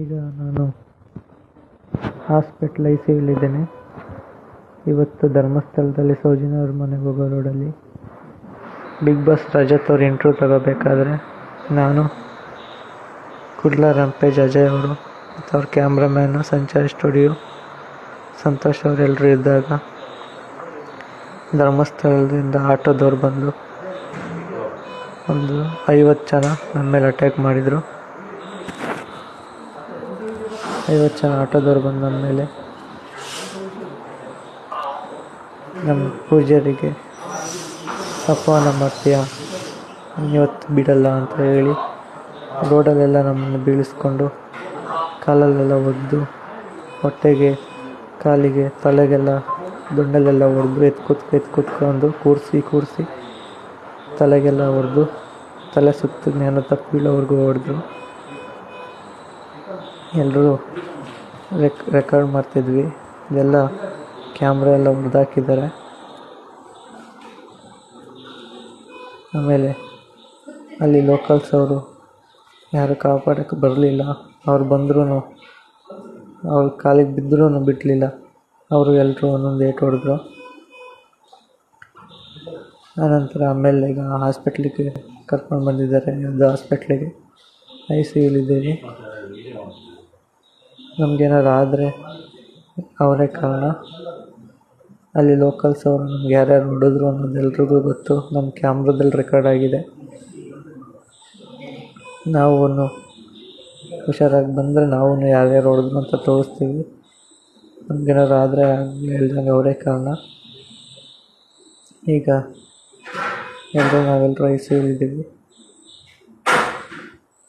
ಈಗ ನಾನು ಹಾಸ್ಪಿಟ್ಲ್ ICUಲಿದ್ದೇನೆ. ಇವತ್ತು ಧರ್ಮಸ್ಥಳದಲ್ಲಿ ಸೌಜನ್ಯ ಅವ್ರ ಮನೆಗೆ ಹೋಗೋ ರೋಡಲ್ಲಿ ಬಿಗ್ ಬಾಸ್ ರಜತ್ ಅವ್ರು ಇಂಟ್ರ್ಯೂ ತಗೋಬೇಕಾದ್ರೆ ನಾನು, ಕುಡ್ಲ ರಂಪೇಜ್ ಅಜಯ್ ಅವರು ಮತ್ತು ಅವ್ರ ಕ್ಯಾಮ್ರಾಮ್ಯಾನು ಸಂಚಾರಿ ಸ್ಟುಡಿಯೋ ಸಂತೋಷ್ ಅವರೆಲ್ಲರೂ ಇದ್ದಾಗ ಧರ್ಮಸ್ಥಳದಿಂದ ಆಟೋದವ್ರು ಬಂದು ಒಂದು 50 ಜನ ನನ್ನ ಮೇಲೆ ಅಟ್ಯಾಕ್ ಮಾಡಿದರು. 50 ಜನ ಆಟೋದವ್ರು ಬಂದು ನನ್ನ ಮೇಲೆ ನಮ್ಮ ಪೂಜಾರಿಗೆ ಅಪಮಾನ ಮಾಡ್ತೀಯ, ಇವತ್ತು ಬಿಡಲ್ಲ ಅಂತ ಹೇಳಿ ರೋಡಲ್ಲೆಲ್ಲ ನಮ್ಮನ್ನು ಬೀಳಿಸ್ಕೊಂಡು ಕಾಲಲ್ಲೆಲ್ಲ ಒದ್ದು, ಹೊಟ್ಟೆಗೆ, ಕಾಲಿಗೆ, ತಲೆಗೆಲ್ಲ ದುಂಡಲ್ಲೆಲ್ಲ ಹೊಡೆದು ಎತ್ಕೊತ್ಕೊಂಡು ಕೂರಿಸಿ ತಲೆಗೆಲ್ಲ ಹೊಡೆದು, ತಲೆ ಸುತ್ತ ಜ್ಞಾನ ತಪ್ಪು ಬೀಳೋವರೆಗೂ ಹೊಡೆದ್ರು. ಎಲ್ಲರೂ ರೆಕಾರ್ಡ್ ಮಾಡ್ತಿದ್ವಿ, ಇದೆಲ್ಲ ಕ್ಯಾಮ್ರಾ ಎಲ್ಲ ಹೊಡೆದಾಕಿದ್ದಾರೆ. ಆಮೇಲೆ ಅಲ್ಲಿ ಲೋಕಲ್ಸ್ ಅವರು ಯಾರು ಕಾಪಾಡೋಕ್ಕೆ ಬರಲಿಲ್ಲ. ಅವ್ರು ಬಂದ್ರೂ ಅವ್ರ ಕಾಲಿಗೆ ಬಿದ್ದರೂ ಬಿಡಲಿಲ್ಲ. ಅವರು ಎಲ್ಲರೂ ಒಂದೊಂದು ಏಟು ಹೊಡೆದ್ರು. ಆನಂತರ ಆಮೇಲೆ ಈಗ ಹಾಸ್ಪಿಟ್ಲಿಗೆ ಕರ್ಕೊಂಡು ಬಂದಿದ್ದಾರೆ. ಅದು ಹಾಸ್ಪಿಟ್ಲಿಗೆ ICUಲಿದ್ದೀವಿ. ನಮಗೇನಾರು ಆದರೆ ಅವರೇ ಕಾರಣ. ಅಲ್ಲಿ ಲೋಕಲ್ಸ್ ಅವರು ನಮ್ಗೆ ಯಾರ್ಯಾರು ಹೊಡೆದ್ರು ಅನ್ನೋದು ಎಲ್ರಿಗೂ ಗೊತ್ತು. ನಮ್ಮ ಕ್ಯಾಮ್ರಾದಲ್ಲಿ ರೆಕಾರ್ಡ್ ಆಗಿದೆ. ನಾವು ಹುಷಾರಾಗಿ ಬಂದರೆ ನಾವು ಯಾರ್ಯಾರು ಹೊಡೆದ್ರು ಅಂತ ತೋರಿಸ್ತೀವಿ. ನಮಗೇನಾರು ಆದರೆ ಹೇಳ್ದಂಗೆ ಅವರೇ ಕಾರಣ. ಈಗ ನಾವೆಲ್ಲರೂ ICUಲಿದ್ದೀವಿ.